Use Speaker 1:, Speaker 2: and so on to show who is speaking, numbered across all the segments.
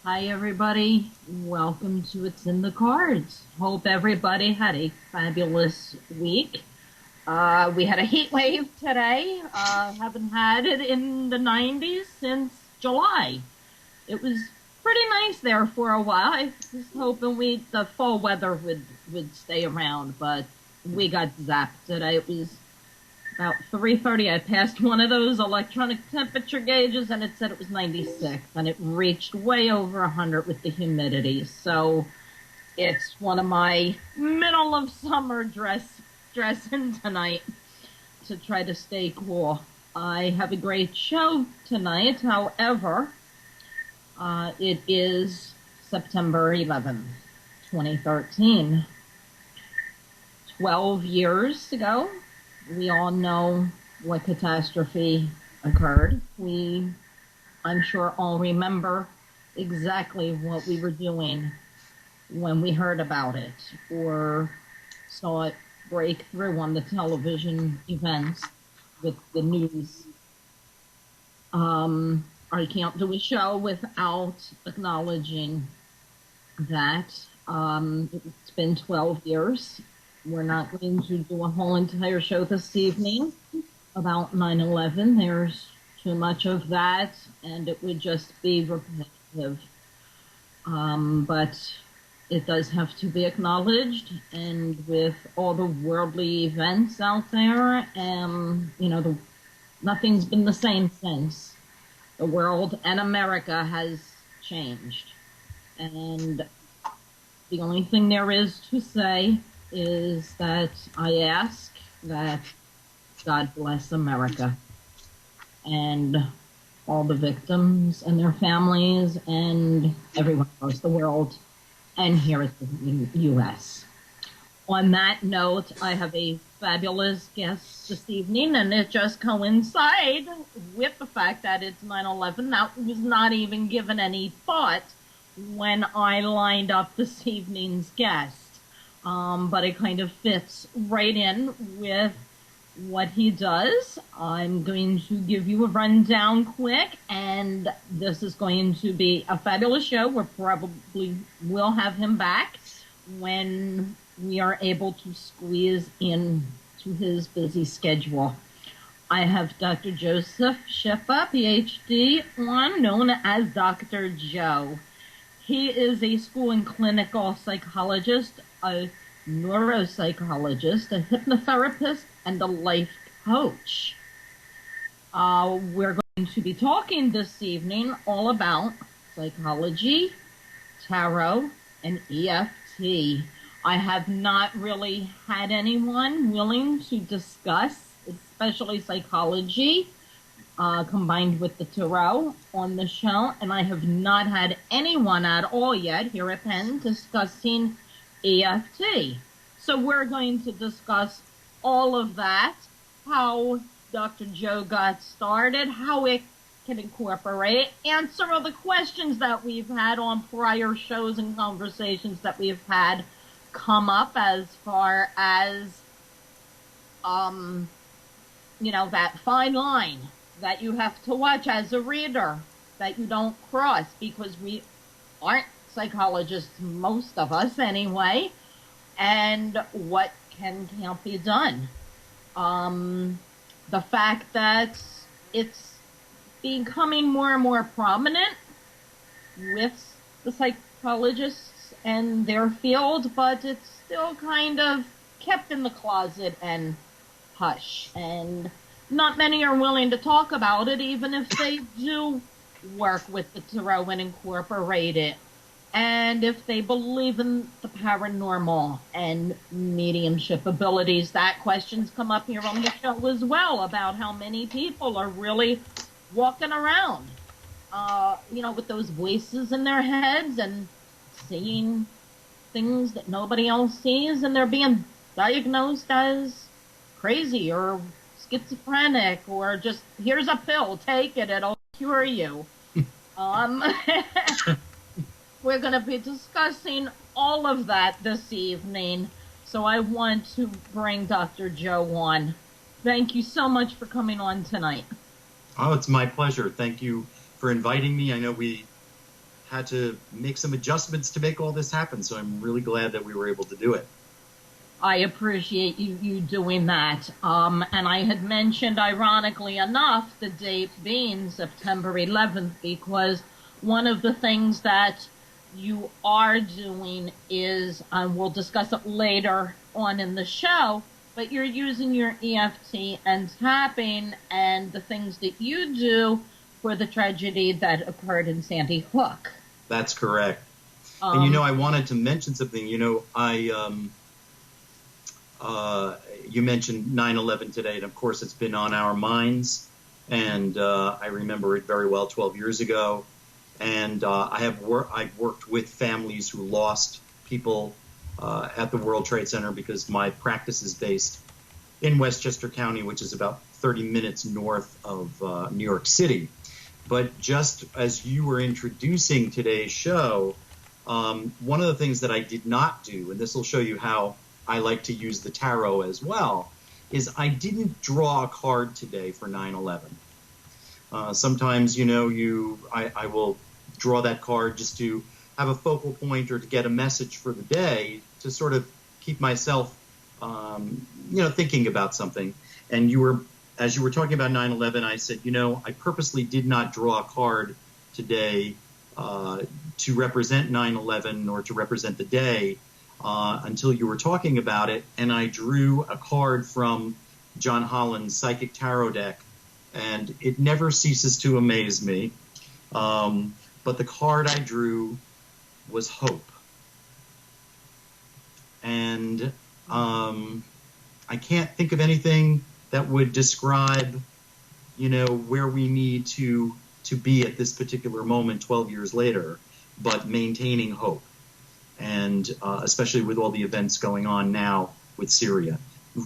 Speaker 1: Hi, everybody. Welcome to It's in the Cards. Hope everybody had a fabulous week. We had a heat wave today. Haven't had it in the 90s since July. It was pretty nice there for a while. I was hoping the fall weather would stay around, but we got zapped today. It was about 3:30, I passed one of those electronic temperature gauges, and it said it was 96, and it reached way over 100 with the humidity. So it's one of my middle of summer dressing tonight to try to stay cool. I have a great show tonight. However, it is September 11th, 2013. 12 years ago, we all know what catastrophe occurred. I'm sure all remember exactly what we were doing when we heard about it or saw it break through on the television events with the news. I can't do a show without acknowledging that it's been 12 years. We're not going to do a whole entire show this evening about 9/11. There's too much of that, and it would just be repetitive. But it does have to be acknowledged, and with all the worldly events out there, nothing's been the same since. The world and America has changed. And the only thing there is to say is that I ask that God bless America and all the victims and their families and everyone across the world and here at the U.S. On that note, I have a fabulous guest this evening, and it just coincides with the fact that it's 9/11. That was not even given any thought when I lined up this evening's guest. But it kind of fits right in with what he does. I'm going to give you a rundown quick, and this is going to be a fabulous show. We probably will have him back when we are able to squeeze in to his busy schedule. I have Dr. Joseph Schippa Ph.D. on, known as Dr. Joe. He is a school and clinical psychologist, a neuropsychologist, a hypnotherapist, and a life coach. We're going to be talking this evening all about psychology, tarot, and EFT. I have not really had anyone willing to discuss, especially psychology, combined with the tarot on the show, and I have not had anyone at all yet here at Penn discussing EFT. So we're going to discuss all of that, how Dr. Joe got started, how it can incorporate, answer all the questions that we've had on prior shows and conversations that we've had come up as far as, that fine line that you have to watch as a reader, that you don't cross, because we aren't psychologists, most of us anyway, and what can't be done. The fact that it's becoming more and more prominent with the psychologists and their field, but it's still kind of kept in the closet and hush, and not many are willing to talk about it, even if they do work with the tarot and incorporate it. And if they believe in the paranormal and mediumship abilities, that questions come up here on the show as well, about how many people are really walking around, with those voices in their heads and seeing things that nobody else sees, and they're being diagnosed as crazy or schizophrenic, or just, here's a pill, take it, it'll cure you. We're going to be discussing all of that this evening, so I want to bring Dr. Joe on. Thank you so much for coming on tonight.
Speaker 2: Oh, it's my pleasure. Thank you for inviting me. I know we had to make some adjustments to make all this happen. So I'm really glad that we were able to do it.
Speaker 1: I appreciate you doing that. And I had mentioned, ironically enough, the date being September 11th, because one of the things that you are doing is, and we'll discuss it later on in the show, but you're using your EFT and tapping and the things that you do for the tragedy that occurred in Sandy Hook.
Speaker 2: That's correct. And, I wanted to mention something. You mentioned 9/11 today, and of course it's been on our minds, and I remember it very well 12 years ago, and I've worked with families who lost people at the World Trade Center, because my practice is based in Westchester County, which is about 30 minutes north of New York City. But just as you were introducing today's show, one of the things that I did not do, and this will show you how I like to use the tarot as well, is I didn't draw a card today for 9/11. Sometimes, I will draw that card just to have a focal point or to get a message for the day, to sort of keep myself, thinking about something. And as you were talking about 9/11, I said, I purposely did not draw a card today to represent 9/11 or to represent the day, until you were talking about it, and I drew a card from John Holland's Psychic Tarot deck, and it never ceases to amaze me. But the card I drew was hope. And I can't think of anything that would describe, where we need to be at this particular moment 12 years later, but maintaining hope. And especially with all the events going on now with Syria,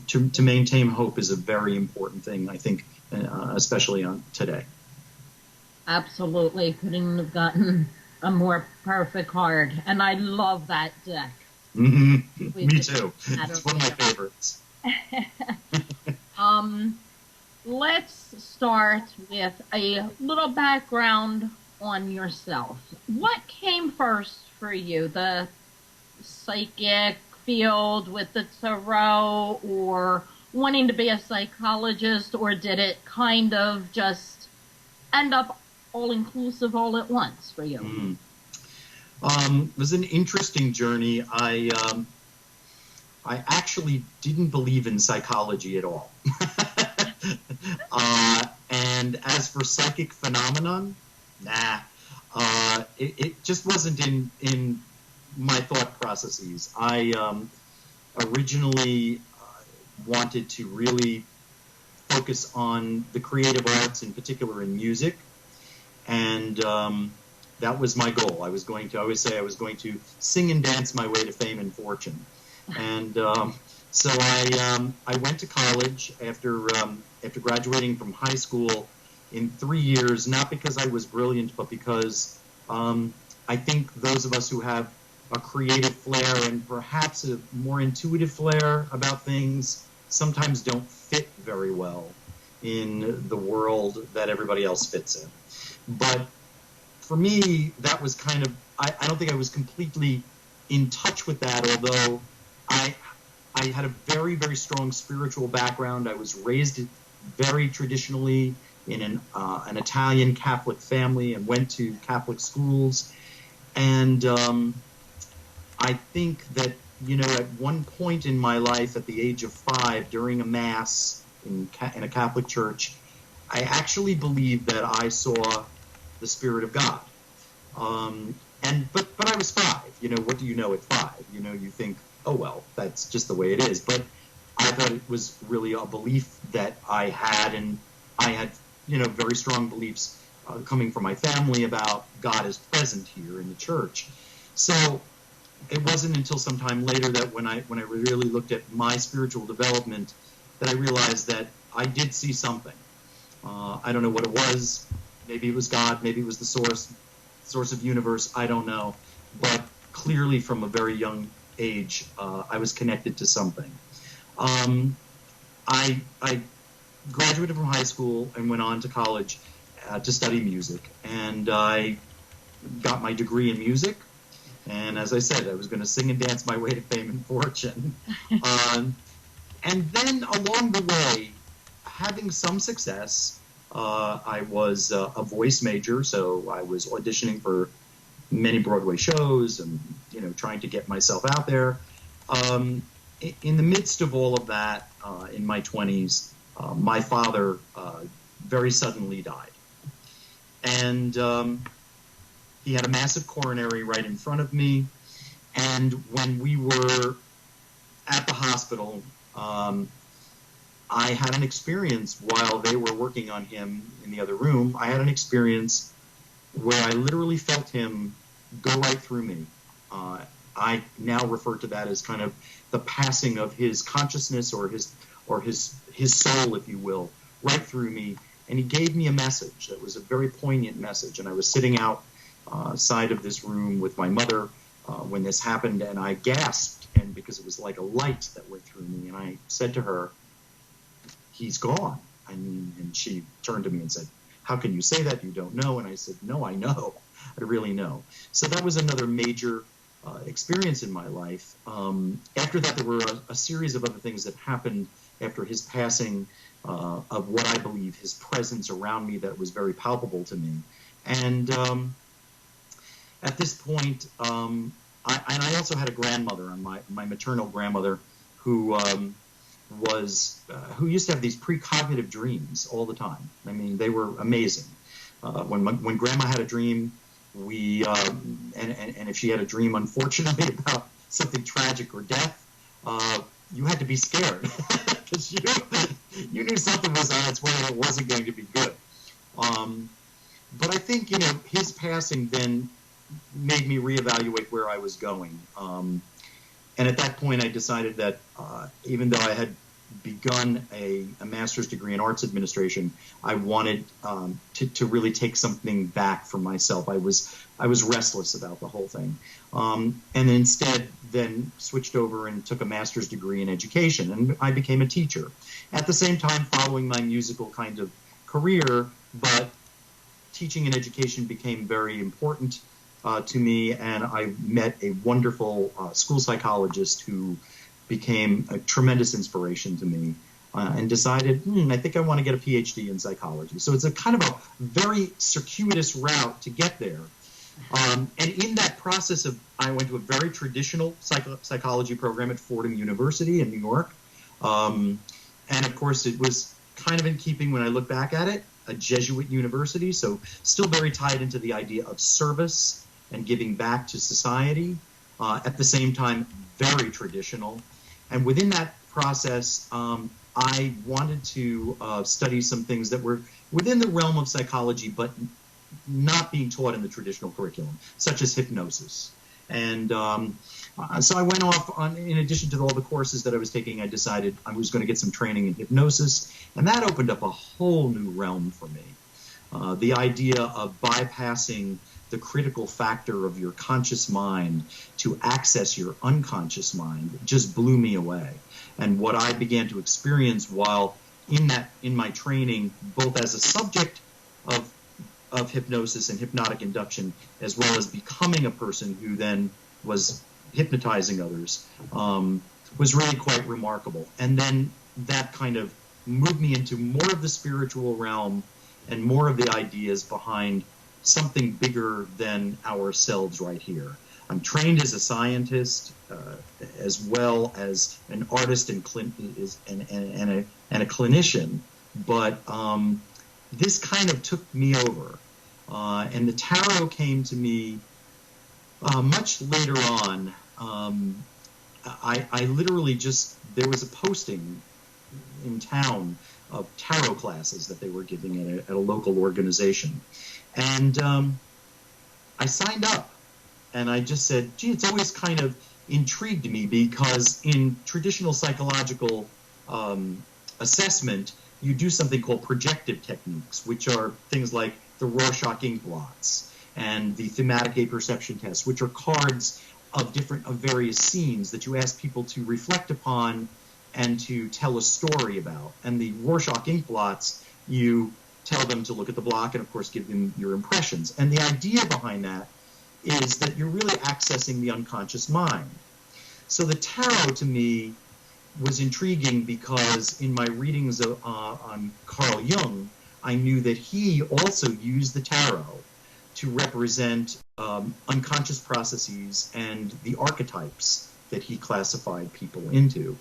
Speaker 2: to maintain hope is a very important thing, I think, especially on today.
Speaker 1: Absolutely. Couldn't have gotten a more perfect card. And I love that deck.
Speaker 2: Mm-hmm. Me too. It's one of my favorites.
Speaker 1: Let's start with a little background on yourself. What came first for you? The psychic field with the tarot, or wanting to be a psychologist, or did it kind of just end up all-inclusive all at once for you?
Speaker 2: It was an interesting journey. I actually didn't believe in psychology at all. And as for psychic phenomenon, it just wasn't in my thought processes. I originally wanted to really focus on the creative arts, in particular in music, and that was my goal. I always say I was going to sing and dance my way to fame and fortune. And so I went to college after graduating from high school in 3 years, not because I was brilliant, but because I think those of us who have a creative flair and perhaps a more intuitive flair about things sometimes don't fit very well in the world that everybody else fits in. But for me, that was kind of, I don't think I was completely in touch with that, although I had a very, very strong spiritual background. I was raised very traditionally in an Italian Catholic family and went to Catholic schools. And I think that, at one point in my life, at the age of 5, during a Mass in a Catholic church, I actually believed that I saw the Spirit of God. But I was 5. What do you know at 5? You think, oh, well, that's just the way it is. But I thought it was really a belief that I had, and I had, very strong beliefs coming from my family about God is present here in the church. So it wasn't until some time later that when I really looked at my spiritual development that I realized that I did see something. I don't know what it was. Maybe it was God. Maybe it was the source of universe. I don't know. But clearly from a very young age, I was connected to something. I graduated from high school and went on to college to study music. And I got my degree in music. And as I said, I was going to sing and dance my way to fame and fortune. And then along the way, having some success, I was a voice major, so I was auditioning for many Broadway shows and, trying to get myself out there. In the midst of all of that, in my 20s, my father very suddenly died. And he had a massive coronary right in front of me. And when we were at the hospital, I had an experience while they were working on him in the other room. I had an experience where I literally felt him go right through me. I now refer to that as kind of the passing of his consciousness or his soul, if you will, right through me. And he gave me a message that was a very poignant message. And I was sitting outside of this room with my mother when this happened, and I gasped, and because it was like a light that went through me. And I said to her, "He's gone." And she turned to me and said, "How can you say that? You don't know." And I said, "No, I know. I really know." So that was another major experience in my life. After that, there were a series of other things that happened after his passing, of what I believe his presence around me that was very palpable to me. And at this point, I also had a grandmother, on my maternal grandmother, who used to have these precognitive dreams all the time. I mean, they were amazing. When Grandma had a dream, and if she had a dream, unfortunately, about something tragic or death, you had to be scared because you knew something was on its way and it wasn't going to be good. But I think his passing then made me reevaluate where I was going. And at that point, I decided that even though I had begun a master's degree in arts administration, I wanted to really take something back for myself. I was restless about the whole thing, and instead then switched over and took a master's degree in education, and I became a teacher. At the same time, following my musical kind of career, but teaching and education became very important to me, and I met a wonderful school psychologist who became a tremendous inspiration to me, and decided, I think I want to get a Ph.D. in psychology. So it's a kind of a very circuitous route to get there. And in that process I went to a very traditional psychology program at Fordham University in New York. And of course, it was kind of in keeping, when I look back at it, a Jesuit university, so still very tied into the idea of service and giving back to society. At the same time, very traditional. And within that process, I wanted to study some things that were within the realm of psychology, but not being taught in the traditional curriculum, such as hypnosis. And so I went off in addition to all the courses that I was taking, I decided I was going to get some training in hypnosis, and that opened up a whole new realm for me. The idea of bypassing the critical factor of your conscious mind to access your unconscious mind just blew me away. And what I began to experience while in my training, both as a subject of hypnosis and hypnotic induction, as well as becoming a person who then was hypnotizing others, was really quite remarkable. And then that kind of moved me into more of the spiritual realm and more of the ideas behind something bigger than ourselves right here. I'm trained as a scientist, as well as an artist and a clinician, but this kind of took me over. And the tarot came to me much later on. I literally there was a posting in town of tarot classes that they were giving at a local organization. And I signed up, and I just said, gee, it's always kind of intrigued me, because in traditional psychological assessment, you do something called projective techniques, which are things like the Rorschach ink blots and the thematic apperception test, which are cards of various scenes that you ask people to reflect upon and to tell a story about. And the Rorschach ink blots, you tell them to look at the block and, of course, give them your impressions. And the idea behind that is that you're really accessing the unconscious mind. So the tarot, to me, was intriguing because in my readings on Carl Jung, I knew that he also used the tarot to represent unconscious processes and the archetypes that he classified people into.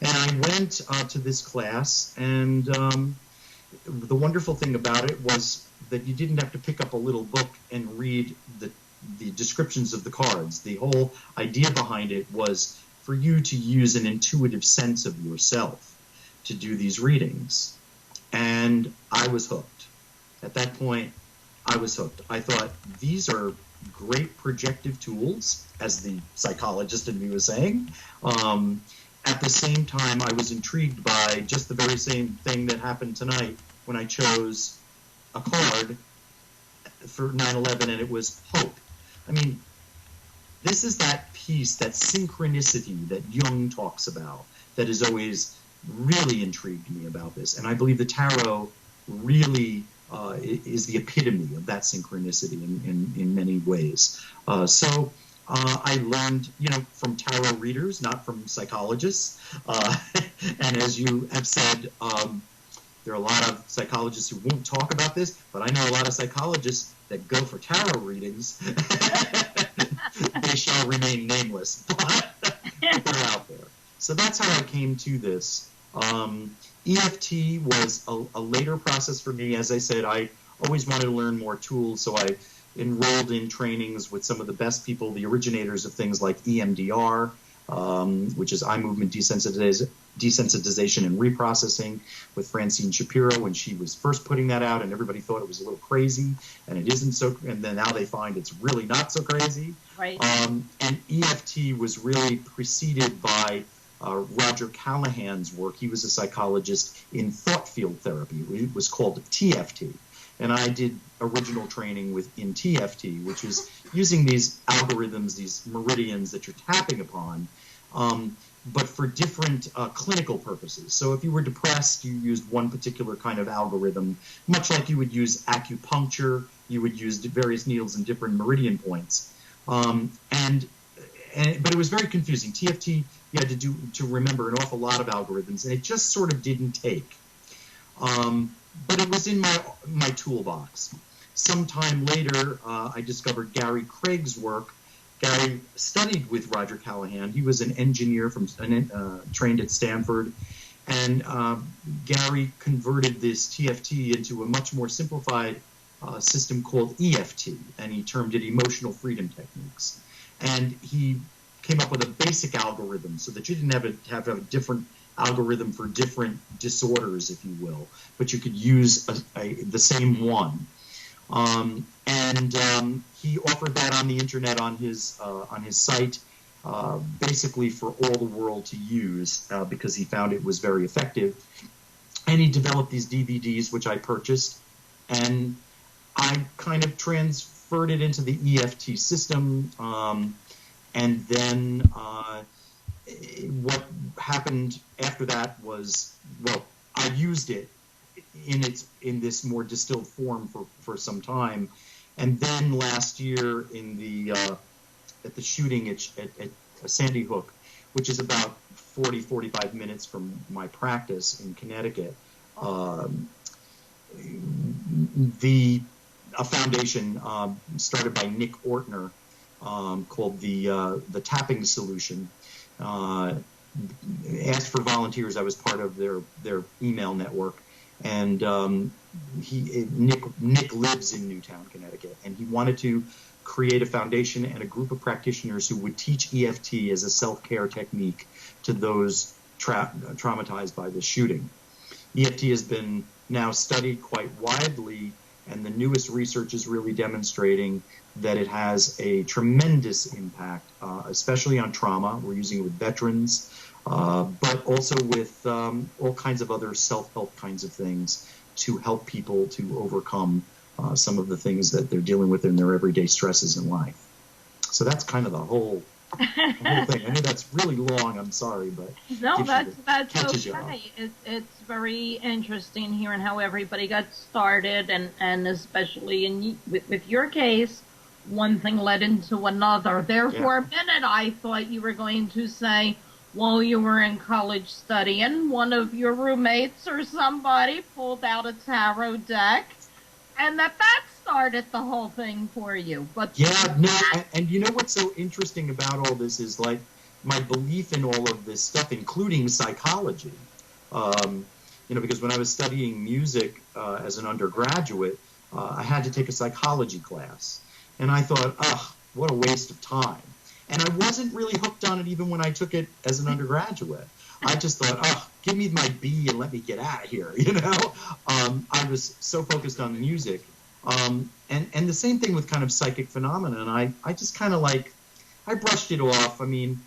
Speaker 2: And I went to this class, and the wonderful thing about it was that you didn't have to pick up a little book and read the descriptions of the cards. The whole idea behind it was for you to use an intuitive sense of yourself to do these readings. And I was hooked. At that point, I was hooked. I thought, these are great projective tools, as the psychologist in me was saying. At the same time, I was intrigued by just the very same thing that happened tonight when I chose a card for 9/11, and it was hope. I mean, this is that piece, that synchronicity that Jung talks about, that has always really intrigued me about this. And I believe the tarot really is the epitome of that synchronicity in many ways. So I learned, from tarot readers, not from psychologists. And as you have said, there are a lot of psychologists who won't talk about this, but I know a lot of psychologists that go for tarot readings. They shall remain nameless, but they're out there. So that's how I came to this. EFT was a later process for me. As I said, I always wanted to learn more tools, so I enrolled in trainings with some of the best people, the originators of things like EMDR, which is eye movement desensitization and reprocessing, with Francine Shapiro when she was first putting that out, and everybody thought it was a little crazy, and it isn't so, and then now they find it's really not so crazy.
Speaker 1: Right.
Speaker 2: And EFT was really preceded by Roger Callahan's work. He was a psychologist in thought field therapy. It was called TFT. And I did original training in TFT, which is using these algorithms, these meridians that you're tapping upon, but for different clinical purposes. So if you were depressed, you used one particular kind of algorithm, much like you would use acupuncture. You would use various needles and different meridian points. But it was very confusing. TFT, you had to remember an awful lot of algorithms, and it just sort of didn't take. But it was in my toolbox. Sometime later, I discovered Gary Craig's work. Gary studied with Roger Callahan. He was an engineer trained at Stanford, and Gary converted this TFT into a much more simplified system called EFT, and he termed it emotional freedom techniques. And he came up with a basic algorithm so that you didn't have a different algorithm for different disorders, if you will, but you could use the same one. He offered that on the internet on his site, basically for all the world to use, because he found it was very effective. And he developed these DVDs, which I purchased, and I kind of transferred it into the EFT system. And then what happened after that was, well, I used it in this more distilled form for some time, and then last year at the shooting at Sandy Hook, which is about 45 minutes from my practice in Connecticut, a foundation started by Nick Ortner called the Tapping Solution. Asked for volunteers. I was part of their email network, and Nick lives in Newtown, Connecticut, and he wanted to create a foundation and a group of practitioners who would teach EFT as a self-care technique to those traumatized by the shooting. EFT has been now studied quite widely, and the newest research is really demonstrating that it has a tremendous impact, especially on trauma. We're using it with veterans, but also with all kinds of other self-help kinds of things to help people to overcome some of the things that they're dealing with in their everyday stresses in life. So that's kind of the whole the whole thing. I know that's really long. I'm sorry, but
Speaker 1: No, that's
Speaker 2: catches you
Speaker 1: okay.
Speaker 2: up.
Speaker 1: It's very interesting hearing how everybody got started, and especially with your case, one thing led into another. There, for a minute, I thought you were going to say, while you were in college studying, one of your roommates or somebody pulled out a tarot deck, and that started the whole thing for you. But
Speaker 2: yeah, no, and you know what's so interesting about all this is like my belief in all of this stuff, including psychology. Because when I was studying music as an undergraduate, I had to take a psychology class, and I thought, what a waste of time. And I wasn't really hooked on it even when I took it as an undergraduate. I just thought, give me my B and let me get out of here, I was so focused on music. And the same thing with kind of psychic phenomena. And I just kind of I brushed it off. I mean,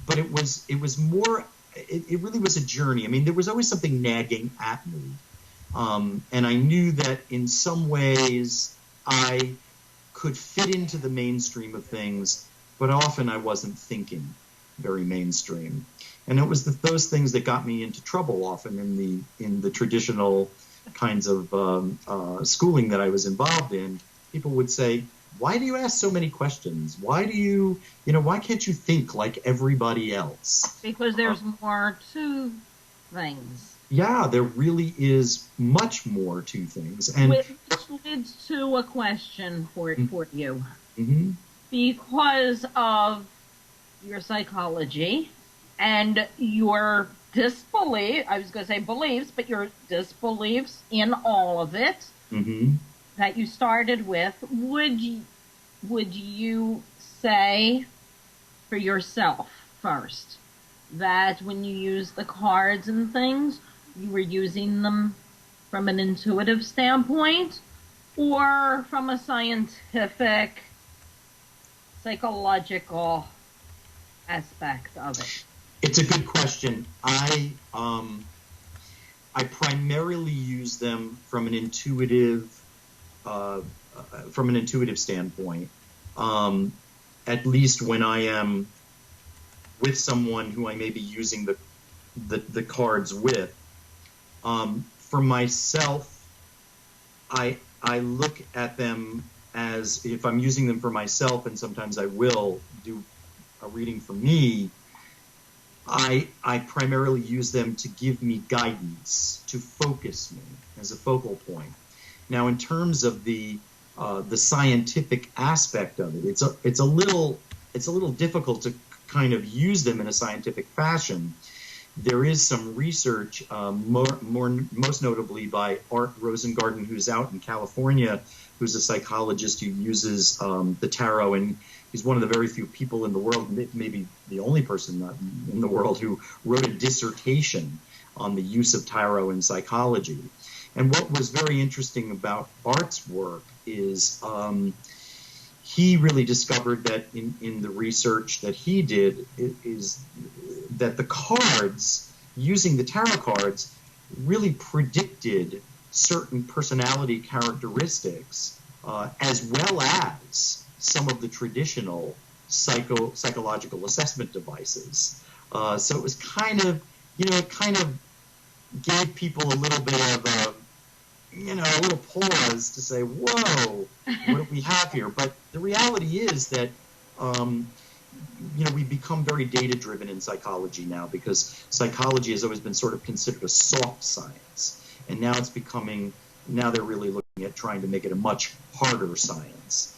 Speaker 2: but it was more, it really was a journey. I mean, there was always something nagging at me. And I knew that in some ways I could fit into the mainstream of things, but often I wasn't thinking very mainstream. And it was those things that got me into trouble often in the traditional kinds of schooling that I was involved in. People would say, why do you ask so many questions? Why do you, why can't you think like everybody else?
Speaker 1: Because there's more to things.
Speaker 2: Yeah, there really is much more to things. And
Speaker 1: which leads to a question for you.
Speaker 2: Mm-hmm.
Speaker 1: Because of your psychology and your disbelief, I was going to say beliefs, but your disbeliefs in all of it that you started with, would you say for yourself first that when you use the cards and things, you were using them from an intuitive standpoint or from a scientific, psychological aspect of it?
Speaker 2: It's a good question. I primarily use them from an intuitive standpoint. At least when I am with someone who I may be using the cards with. For myself, I look at them as if I'm using them for myself, and sometimes I will do a reading for me. I primarily use them to give me guidance, to focus me as a focal point. Now, in terms of the scientific aspect of it, it's a little difficult to kind of use them in a scientific fashion. There is some research, most notably by Art Rosengarten, who's out in California, who's a psychologist who uses the tarot, and he's one of the very few people in the world, maybe the only person in the world, who wrote a dissertation on the use of tarot in psychology. And what was very interesting about Art's work is he really discovered that in the research that he did is that the cards, using the tarot cards, really predicted certain personality characteristics as well as some of the traditional psychological assessment devices. So it was kind of, it kind of gave people a little bit of a little pause to say, whoa, what do we have here? But the reality is that, we've become very data-driven in psychology now, because psychology has always been sort of considered a soft science. And now they're really looking at trying to make it a much harder science.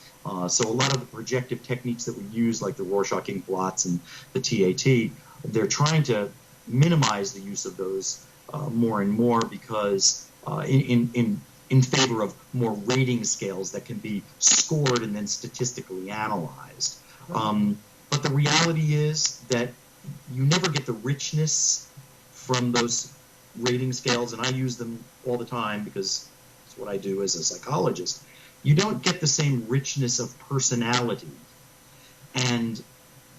Speaker 2: So a lot of the projective techniques that we use, like the Rorschach ink blots and the TAT, they're trying to minimize the use of those more and more, because in favor of more rating scales that can be scored and then statistically analyzed. But the reality is that you never get the richness from those rating scales, and I use them all the time because it's what I do as a psychologist. You don't get the same richness of personality and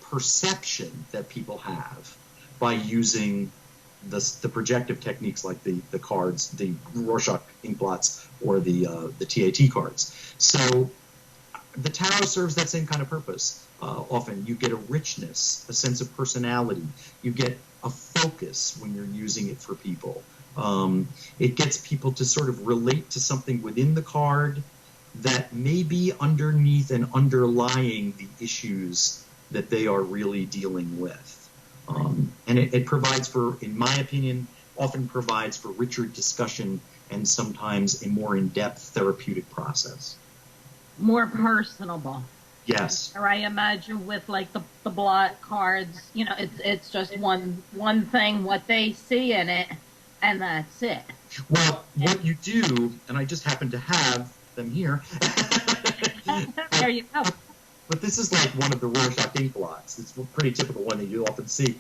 Speaker 2: perception that people have by using the projective techniques like the cards, the Rorschach ink blots, or the TAT cards. So the tarot serves that same kind of purpose. Often you get a richness, a sense of personality. You get a focus when you're using it for people. It gets people to sort of relate to something within the card that may be underneath and underlying the issues that they are really dealing with. And it provides for, in my opinion, often provides for richer discussion and sometimes a more in-depth therapeutic process.
Speaker 1: More personable.
Speaker 2: Yes.
Speaker 1: Or I imagine with like the blot cards, you know, it's just one thing, what they see in it, and that's it.
Speaker 2: Well, what you do, and I just happen to have them here.
Speaker 1: There you go.
Speaker 2: But this is like one of the Rorschach ink blots. It's a pretty typical one that you often see.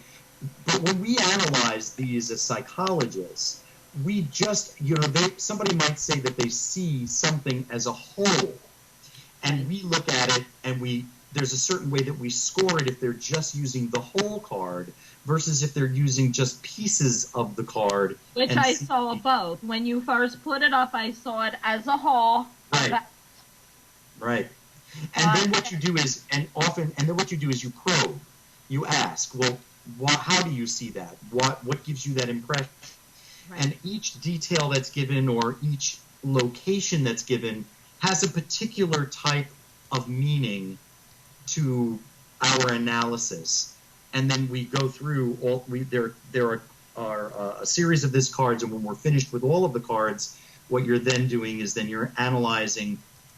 Speaker 2: But when we analyze these as psychologists, we just, you know, somebody might say that they see something as a whole. And we look at it and there's a certain way that we score it if they're just using the whole card versus if they're using just pieces of the card.
Speaker 1: Which I saw both. When you first put it up, I saw it as a whole.
Speaker 2: Right. Right. And then what you do is, then what you do is you probe. You ask, well, how do you see that? What gives you that impression? Right. And each detail that's given or each location that's given has a particular type of meaning to our analysis. And then we go through there are a series of these cards, and when we're finished with all of the cards, what you're then doing is then you're analyzing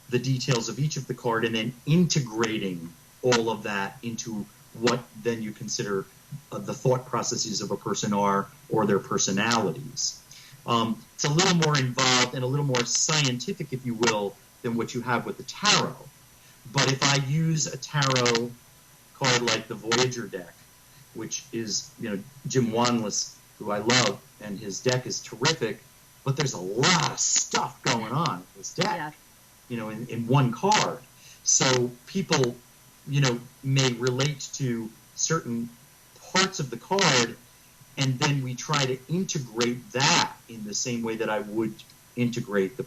Speaker 2: the details of each of the card and then integrating all of that into what then you consider the thought processes of a person are or their personalities. It's a little more involved and a little more scientific, if you will, than what you have with the tarot. But if I use a tarot card like the Voyager deck, which is, you know, Jim Wanless, who I love, and his deck is terrific, but there's a lot of stuff going on in this deck, yeah. You know, in one card. So people, you know, may relate to certain parts of the card, and then we try to integrate that in the same way that I would integrate the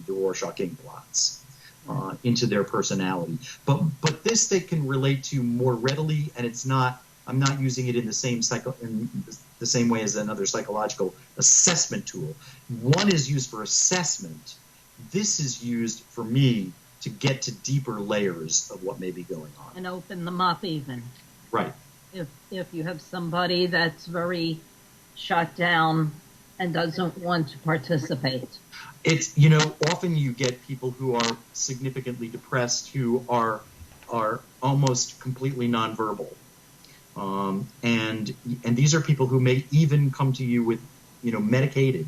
Speaker 2: Rorschach ink blots into their personality. But this they can relate to more readily, and it's not. I'm not using it in the same way as another psychological assessment tool. One is used for assessment. This is used for me to get to deeper layers of what may be going on
Speaker 1: and open them up even.
Speaker 2: Right.
Speaker 1: If you have somebody that's very shut down and doesn't want to participate.
Speaker 2: It's, you know, often you get people who are significantly depressed who are almost completely nonverbal. And these are people who may even come to you with, you know, medicated.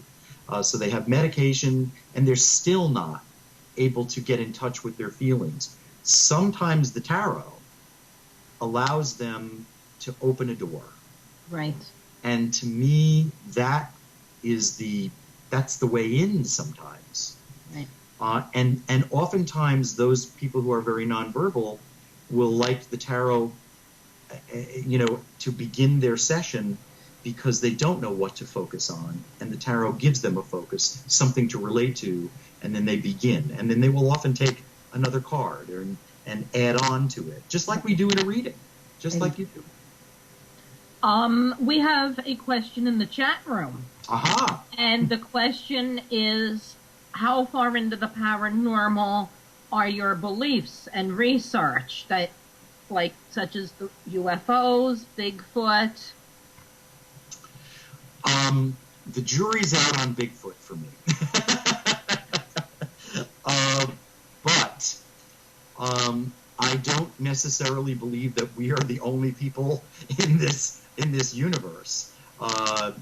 Speaker 2: So they have medication and they're still not able to get in touch with their feelings. Sometimes the tarot allows them to open a door.
Speaker 1: Right.
Speaker 2: And to me, that's the way in sometimes.
Speaker 1: Right.
Speaker 2: And oftentimes those people who are very nonverbal will like the tarot, you know, to begin their session because they don't know what to focus on, and the tarot gives them a focus, something to relate to, and then they begin. And then they will often take another card and add on to it, just like we do in a reading, just like you do.
Speaker 1: We have a question in the chat room.
Speaker 2: Aha!
Speaker 1: And the question is, how far into the paranormal are your beliefs and research that, like, such as the UFOs, Bigfoot?
Speaker 2: The jury's out on Bigfoot for me. But I don't necessarily believe that we are the only people in this universe, or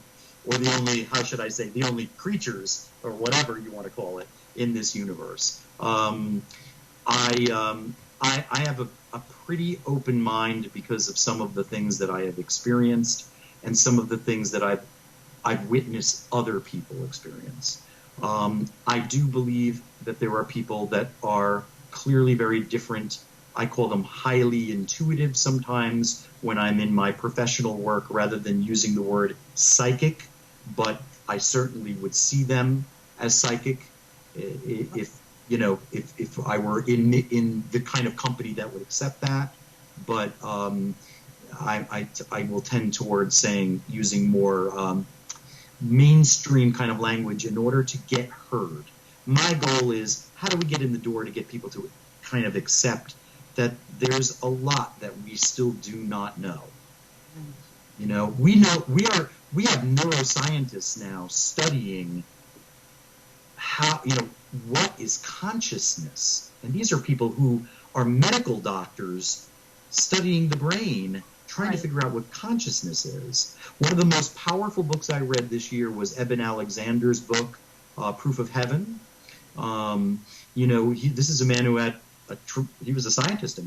Speaker 2: the only, how should I say, the only creatures, or whatever you want to call it, in this universe. I have a pretty open mind because of some of the things that I have experienced and some of the things that I've witnessed other people experience. I do believe that there are people that are clearly very different. I call them highly intuitive sometimes when I'm in my professional work rather than using the word psychic, but I certainly would see them as psychic. If if I were in the kind of company that would accept that. But I will tend towards using more mainstream kind of language in order to get heard. My goal is, how do we get in the door to get people to kind of accept that there's a lot that we still do not know. We have neuroscientists now studying how, what is consciousness? And these are people who are medical doctors studying the brain, trying to figure out what consciousness is. One of the most powerful books I read this year was Eben Alexander's book, Proof of Heaven. This is a man who had he was a scientist,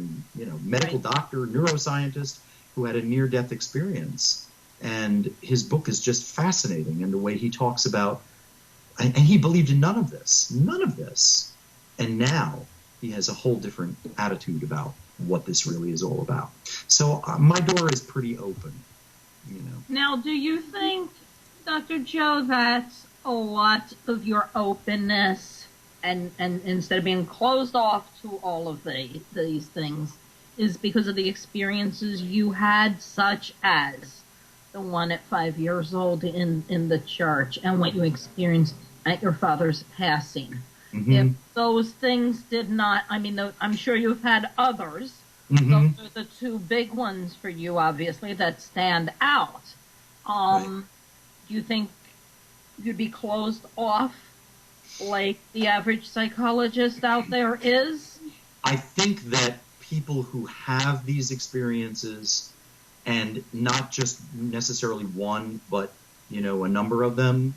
Speaker 2: medical doctor, neuroscientist, who had a near-death experience. And his book is just fascinating, and the way he talks about, and he believed in none of this. And now he has a whole different attitude about what this really is all about. So my door is pretty open,
Speaker 1: Now, do you think, Dr. Joe, that a lot of your openness and instead of being closed off to all of these things is because of the experiences you had, such as the one at 5 years old in the church and what you experienced at your father's passing? Mm-hmm. If those things did not, I'm sure you've had others. Mm-hmm. Those are the two big ones for you, obviously, that stand out. Do you think you'd be closed off like the average psychologist out there is?
Speaker 2: I think that people who have these experiences, and not just necessarily one, but a number of them,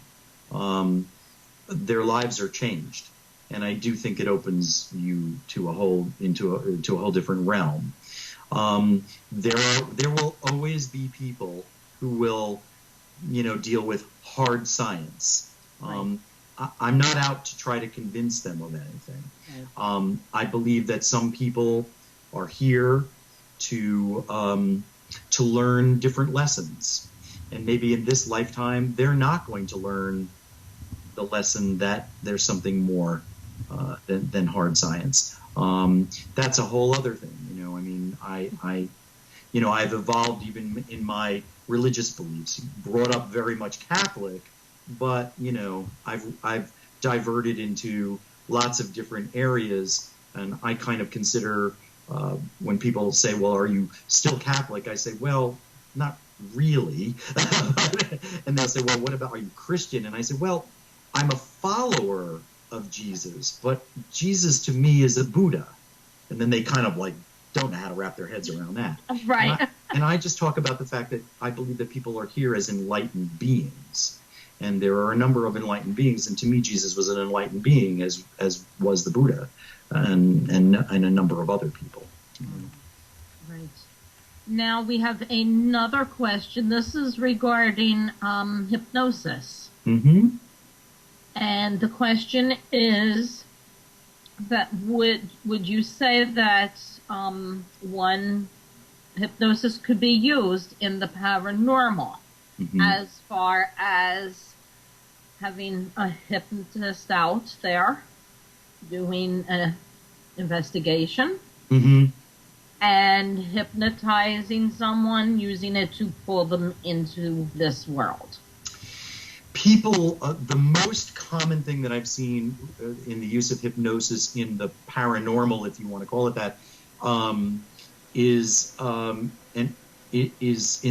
Speaker 2: their lives are changed, and I do think it opens you to a whole different realm. There will always be people who will deal with hard science. I'm not out to try to convince them of anything. I believe that some people are here to learn different lessons, and maybe in this lifetime they're not going to learn the lesson that there's something more than hard science. That's a whole other thing. I've evolved even in my religious beliefs. Brought up very much Catholic, but I've diverted into lots of different areas, and I kind of consider when people say, "Well, are you still Catholic?" I say, "Well, not really." And they'll say, "Well, what about, are you Christian?" And I say, "Well, I'm a follower of Jesus, but Jesus to me is a Buddha." And then they kind of don't know how to wrap their heads around that.
Speaker 1: Right.
Speaker 2: And I just talk about the fact that I believe that people are here as enlightened beings. And there are a number of enlightened beings, and to me, Jesus was an enlightened being, as was the Buddha, and a number of other people.
Speaker 1: Right. Now we have another question. This is regarding hypnosis. Mm-hmm. And the question is that would you say that one hypnosis could be used in the paranormal, mm-hmm. as far as having a hypnotist out there doing an investigation, mm-hmm. and hypnotizing someone, using it to pull them into this world?
Speaker 2: People, the most common thing that I've seen in the use of hypnosis in the paranormal, if you want to call it that, is in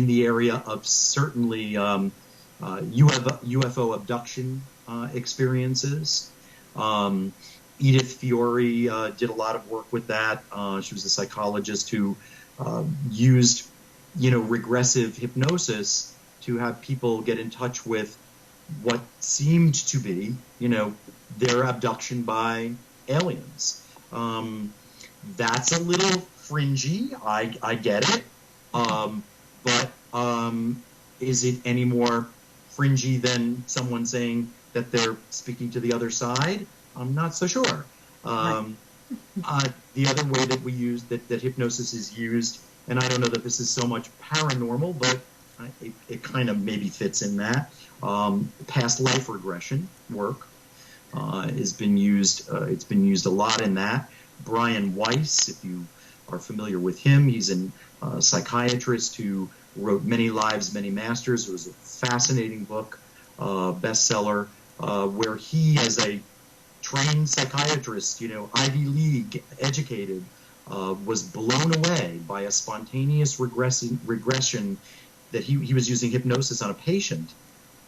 Speaker 2: the area of certainly UFO abduction experiences. Edith Fiore did a lot of work with that. She was a psychologist who used, regressive hypnosis to have people get in touch with what seemed to be, their abduction by aliens. That's a little fringy. I get it. But is it any more fringy than someone saying that they're speaking to the other side? I'm not so sure. The other way that we use that hypnosis is used, and I don't know that this is so much paranormal, but it kind of maybe fits in that, past life regression work. has been used. It's been used a lot in that. Brian Weiss, if you are familiar with him, he's a psychiatrist who wrote Many Lives, Many Masters. It was a fascinating book, bestseller, where he, as a trained psychiatrist, Ivy League educated, was blown away by a spontaneous regression that he was using hypnosis on a patient,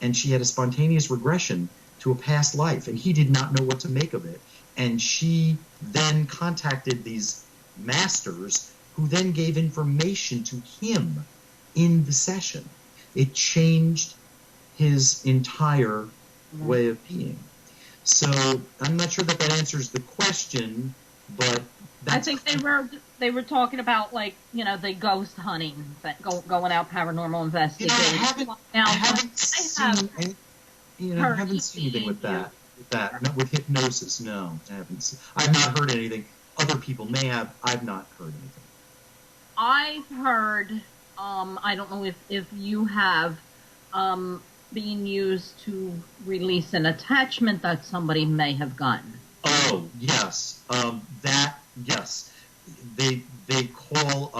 Speaker 2: and she had a spontaneous regression to a past life, and he did not know what to make of it. And she then contacted these masters who then gave information to him in the session. It changed his entire way of being. So I'm not sure that answers the question, but that's...
Speaker 1: I think they were talking about, like, the ghost hunting, going out paranormal investigating.
Speaker 2: I haven't seen anything with that. Not with hypnosis, no. I've not heard anything. Other people may have. I've not heard anything.
Speaker 1: I've heard, I don't know if you have, being used to release an attachment that somebody may have gotten.
Speaker 2: Oh, yes. Yes. They call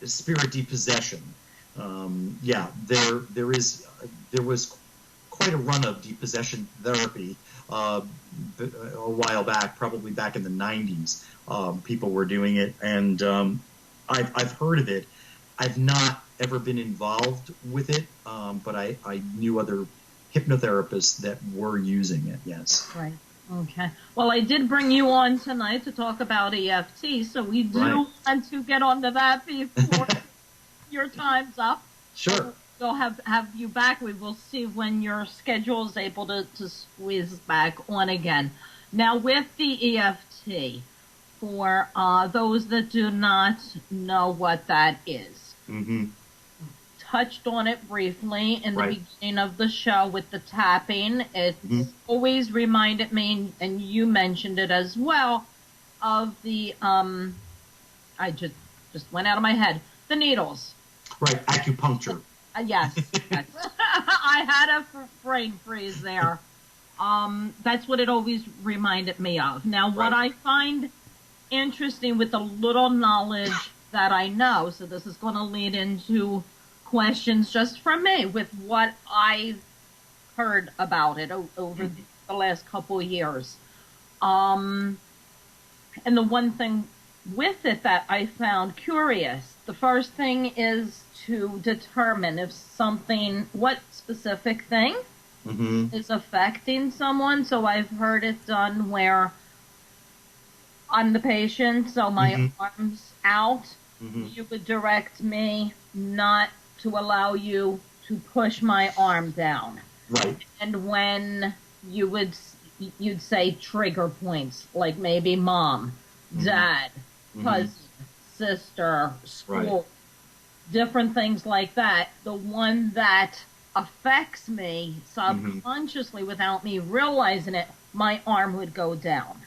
Speaker 2: spirit depossession. There was quite a run of depossession therapy a while back, probably back in the 90s. People were doing it, and I've heard of it. I've not ever been involved with it, but I knew other hypnotherapists that were using it, yes.
Speaker 1: Right. Okay. Well, I did bring you on tonight to talk about EFT, so we do want to get onto that before your time's up.
Speaker 2: Sure.
Speaker 1: We'll have you back. We will see when your schedule is able to squeeze back on again. Now, with the EFT, for those that do not know what that is, touched on it briefly in the beginning of the show with the tapping. It always reminded me, and you mentioned it as well, of the, I just went out of my head, the needles.
Speaker 2: Right, acupuncture.
Speaker 1: Yes. I had a brain freeze there. That's what it always reminded me of. Now, what I find interesting with the little knowledge that I know, so this is going to lead into questions just from me with what I've heard about it over the last couple of years. And the one thing with it that I found curious, the first thing is to determine if something, what specific thing is affecting someone. So I've heard it done where I'm the patient, so my arm's out. You would direct me not to allow you to push my arm down.
Speaker 2: Right.
Speaker 1: And when you'd say trigger points, like maybe mom, dad, cousin, sister, school, different things like that. The one that affects me subconsciously without me realizing it, my arm would go down.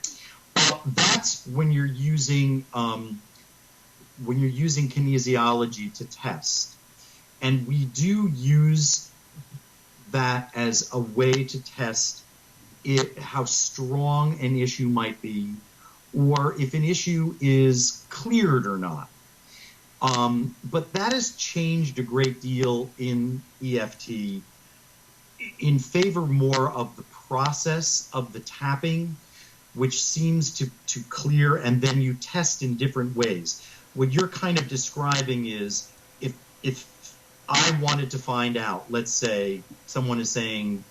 Speaker 2: Well, that's when you're using kinesiology to test. And we do use that as a way to test how strong an issue might be, or if an issue is cleared or not. But that has changed a great deal in EFT in favor more of the process of the tapping, which seems to clear, and then you test in different ways. What you're kind of describing is if I wanted to find out, let's say someone is saying,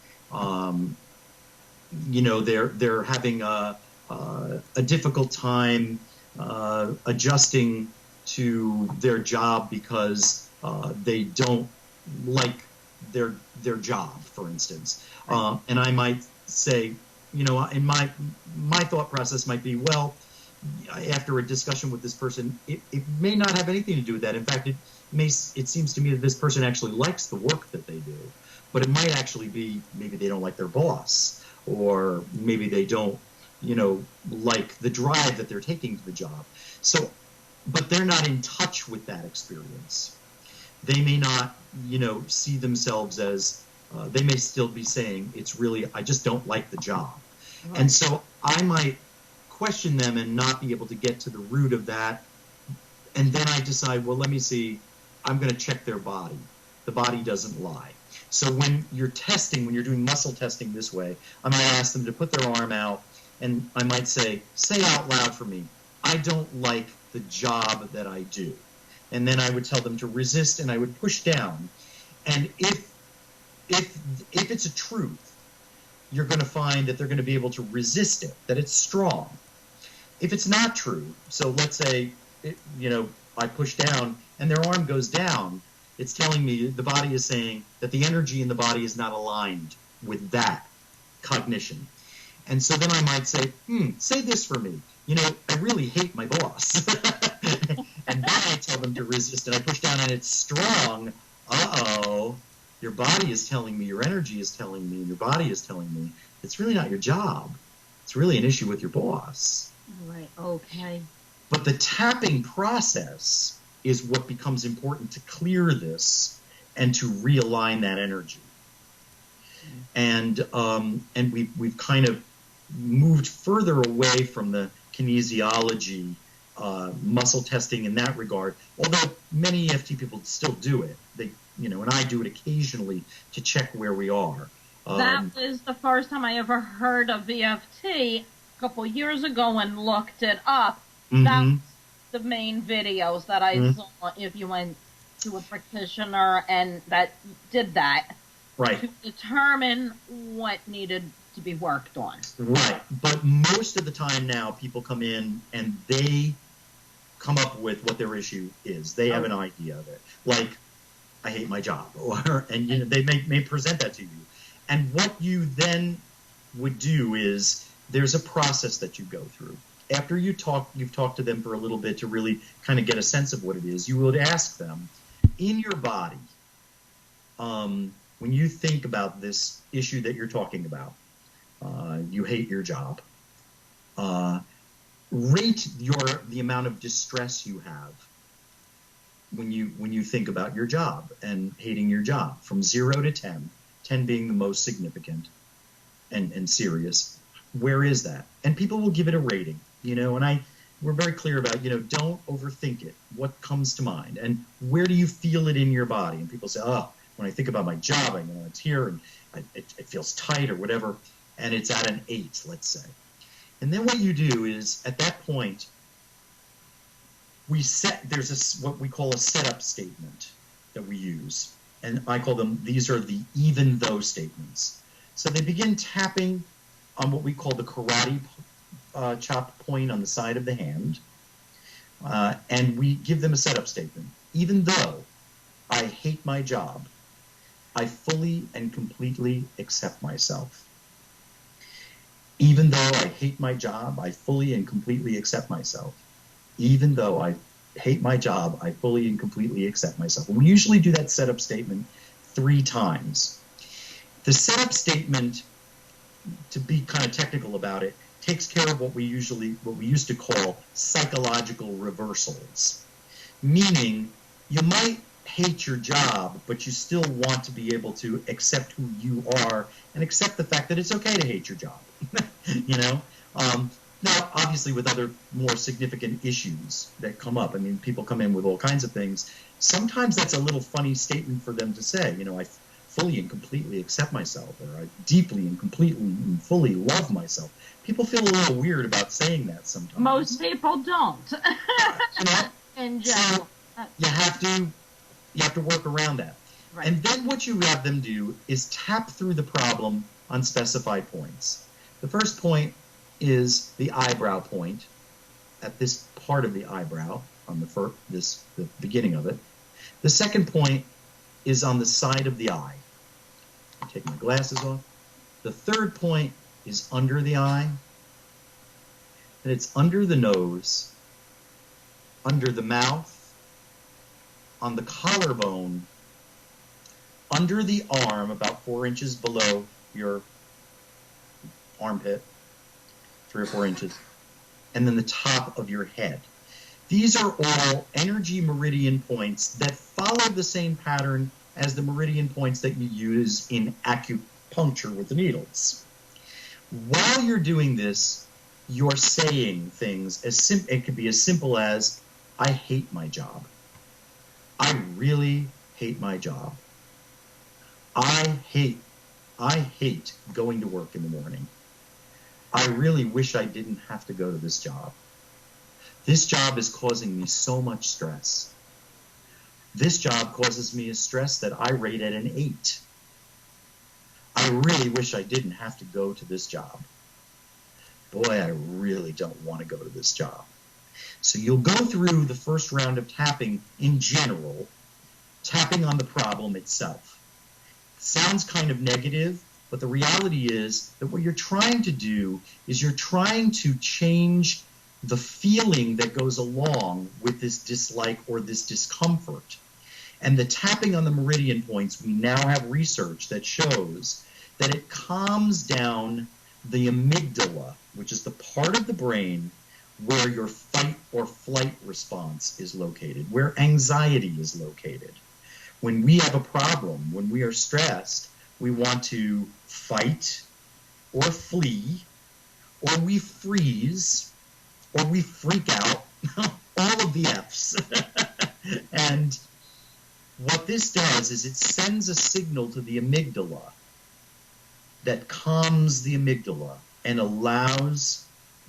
Speaker 2: they're having a difficult time adjusting to their job because they don't like their job, for instance. And I might say, in my thought process might be, well, after a discussion with this person, it may not have anything to do with that. In fact, it seems to me that this person actually likes the work that they do, but it might actually be maybe they don't like their boss, or maybe they don't, like the drive that they're taking to the job. So, but they're not in touch with that experience. They may not, see themselves as they may still be saying, it's really, I just don't like the job.
Speaker 1: Right.
Speaker 2: And so I might question them and not be able to get to the root of that. And then I decide, well, let me see, I'm going to check their body. The body doesn't lie. So when you're testing, when you're doing muscle testing this way, I might ask them to put their arm out, and I might say out loud for me, I don't like the job that I do. And then I would tell them to resist, and I would push down. And if it's a truth, you're going to find that they're going to be able to resist it, that it's strong. If it's not true, so let's say, I push down and their arm goes down, it's telling me, the body is saying that the energy in the body is not aligned with that cognition. And so then I might say, say this for me. I really hate my boss. And then I tell them to resist, and I push down, and it's strong. Uh-oh. Your body is telling me, your energy is telling me, and your body is telling me it's really not your job. It's really an issue with your boss.
Speaker 1: Right, okay.
Speaker 2: But the tapping process is what becomes important to clear this and to realign that energy. And we've kind of moved further away from the kinesiology, muscle testing in that regard, although many EFT people still do it. And I do it occasionally to check where we are.
Speaker 1: That was the first time I ever heard of EFT a couple years ago and looked it up.
Speaker 2: Mm-hmm.
Speaker 1: That's the main videos that I saw if you went to a practitioner and that did that.
Speaker 2: Right.
Speaker 1: To determine what needed to be worked on.
Speaker 2: Right. But most of the time now, people come in and they come up with what their issue is. They have an idea of it. Like, I hate my job. And they may present that to you. And what you then would do is there's a process that you go through. After you've talked to them for a little bit to really kind of get a sense of what it is, you would ask them, in your body, when you think about this issue that you're talking about, you hate your job, rate the amount of distress you have when you think about your job and hating your job, from 0 to 10, 10 being the most significant and serious. Where is that? And people will give it a rating, and we're very clear about, don't overthink it. What comes to mind? And where do you feel it in your body? And people say, when I think about my job, it's here and it feels tight or whatever, and it's at an 8, let's say. And then what you do is, at that point, there's what we call a setup statement that we use. And I call them, these are the even though statements. So they begin tapping on what we call the karate chop point on the side of the hand. And we give them a setup statement. Even though I hate my job, I fully and completely accept myself. Even though I hate my job, I fully and completely accept myself. Even though I hate my job, I fully and completely accept myself. And we usually do that setup statement 3 times. The setup statement, to be kind of technical about it, takes care of what we used to call psychological reversals. Meaning, you might hate your job, but you still want to be able to accept who you are and accept the fact that it's okay to hate your job. Now, obviously, with other more significant issues that come up, people come in with all kinds of things. Sometimes that's a little funny statement for them to say, I fully and completely accept myself, or I deeply and completely and fully love myself. People feel a little weird about saying that sometimes.
Speaker 1: Most people don't. In general.
Speaker 2: So you have to work around that. Right. And then what you have them do is tap through the problem on specified points. The first point is the eyebrow point, at this part of the eyebrow, on the beginning of it. The second point is on the side of the eye. I take my glasses off. The third point is under the eye, and it's under the nose, under the mouth, on the collarbone, under the arm, about 4 inches below your armpit, 3 or 4 inches, and then the top of your head. These are all energy meridian points that follow the same pattern as the meridian points that you use in acupuncture with the needles. While you're doing this, you're saying things it could be as simple as, I hate my job. I really hate my job. I hate going to work in the morning. I really wish I didn't have to go to this job. This job is causing me so much stress. This job causes me a stress that I rate at an 8. I really wish I didn't have to go to this job. Boy, I really don't want to go to this job. So you'll go through the first round of tapping in general, tapping on the problem itself. Sounds kind of negative, but the reality is that what you're trying to do is you're trying to change the feeling that goes along with this dislike or this discomfort. And the tapping on the meridian points, we now have research that shows that it calms down the amygdala, which is the part of the brain where your fight or flight response is located, where anxiety is located. When we have a problem, when we are stressed, we want to fight or flee, or we freeze, or we freak out, all of the F's. And what this does is it sends a signal to the amygdala that calms the amygdala and allows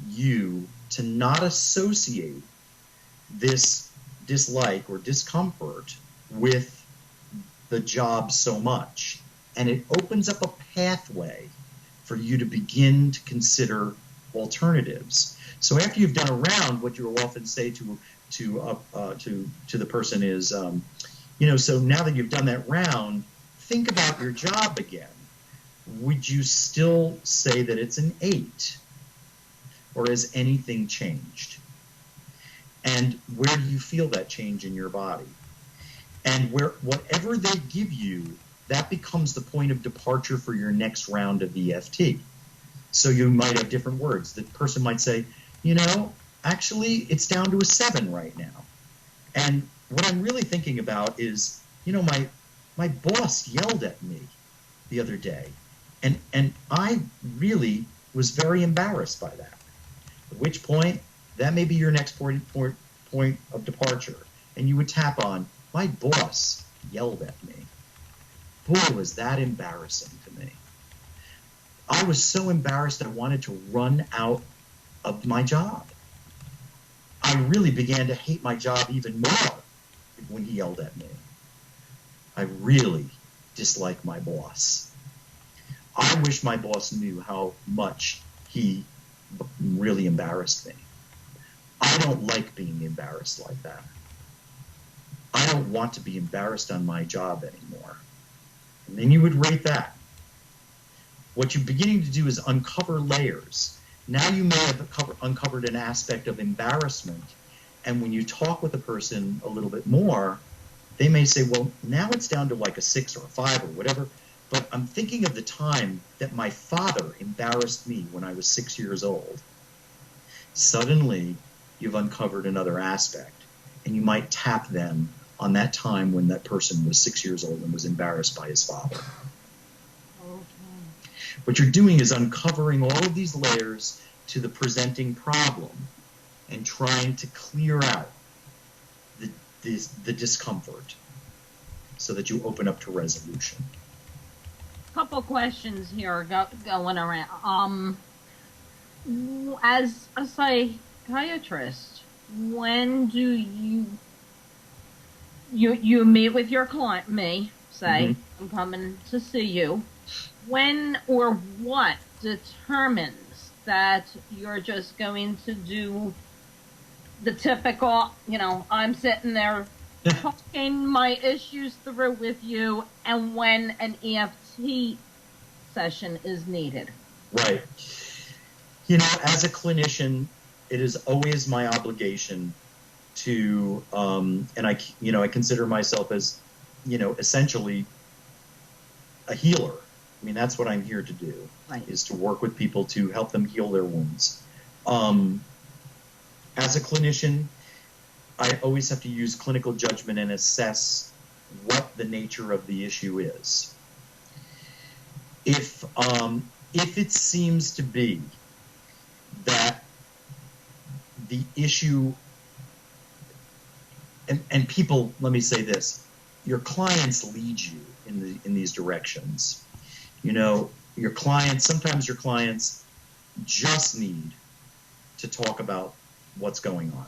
Speaker 2: you to not associate this dislike or discomfort with the job so much. And it opens up a pathway for you to begin to consider alternatives. So after you've done a round, what you'll often say to the person is, so now that you've done that round, think about your job again. Would you still say that it's an 8? Or has anything changed? And where do you feel that change in your body? And whatever they give you, that becomes the point of departure for your next round of EFT. So you might have different words. The person might say, actually, it's down to a 7 right now. And what I'm really thinking about is, my boss yelled at me the other day. And I really was very embarrassed by that. At which point, that may be your next point of departure. And you would tap on, my boss yelled at me. Boy, was that embarrassing to me. I was so embarrassed I wanted to run out of my job. I really began to hate my job even more when he yelled at me. I really dislike my boss. I wish my boss knew how much he really embarrassed me. I don't like being embarrassed like that. I don't want to be embarrassed on my job anymore. And then you would rate that. What you're beginning to do is uncover layers. Now you may have uncovered an aspect of embarrassment, and when you talk with a person a little bit more, they may say, well, now it's down to like a 6 or a 5 or whatever, but I'm thinking of the time that my father embarrassed me when I was 6 years old. Suddenly, you've uncovered another aspect, and you might tap them on that time when that person was 6 years old and was embarrassed by his father. Okay. What you're doing is uncovering all of these layers to the presenting problem and trying to clear out the discomfort so that you open up to resolution.
Speaker 1: Couple questions here going around. As a psychiatrist, when do you meet with your client, say, I'm coming to see you, when or what determines that you're just going to do the typical, I'm sitting there talking my issues through with you, and when an EFT session is needed?
Speaker 2: Right. As a clinician, it is always my obligation to, and I consider myself as, essentially a healer. I mean, that's what I'm here to do, right, is to work with people to help them heal their wounds. As a clinician, I always have to use clinical judgment and assess what the nature of the issue is. If it seems to be that the issue, and people, let me say this, your clients lead you in these directions. You know, sometimes your clients just need to talk about what's going on.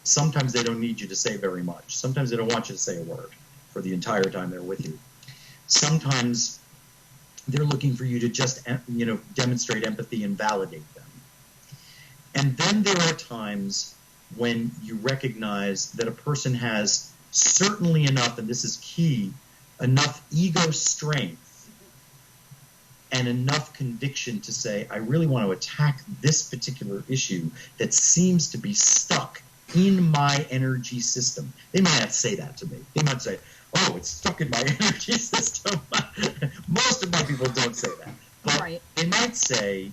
Speaker 2: Sometimes they don't need you to say very much. Sometimes they don't want you to say a word for the entire time they're with you. Sometimes they're looking for you to just, demonstrate empathy and validate them. And then there are times when you recognize that a person has certainly enough, and this is key, enough ego strength and enough conviction to say, I really want to attack this particular issue that seems to be stuck in my energy system. They might not say that to me. They might say, oh, it's stuck in my energy system. Most of my people don't say that. But right. They might say,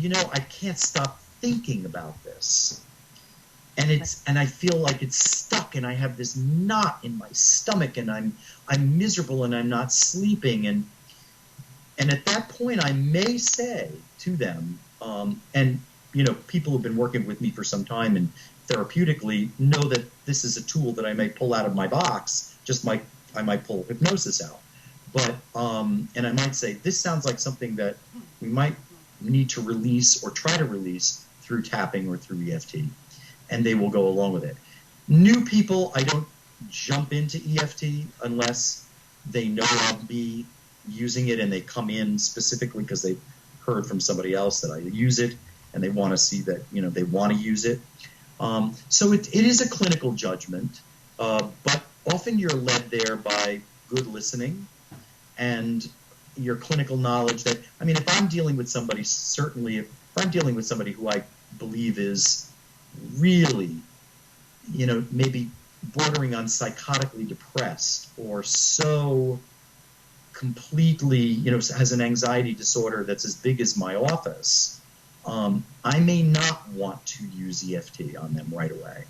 Speaker 2: I can't stop thinking about this. And I feel like it's stuck, and I have this knot in my stomach, and I'm miserable, and I'm not sleeping, and at that point I may say to them, people who've been working with me for some time and therapeutically know that this is a tool that I may pull out of my box. I might pull hypnosis out, but and I might say, this sounds like something that we might need to release or try to release through tapping or through EFT. And they will go along with it. New people, I don't jump into EFT unless they know of me using it and they come in specifically because they've heard from somebody else that I use it and they want to see that, they want to use it. So it is a clinical judgment, but often you're led there by good listening and your clinical knowledge that, if I'm dealing with somebody, certainly if I'm dealing with somebody who I believe is really, maybe bordering on psychotically depressed or so completely, has an anxiety disorder that's as big as my office, I may not want to use EFT on them right away.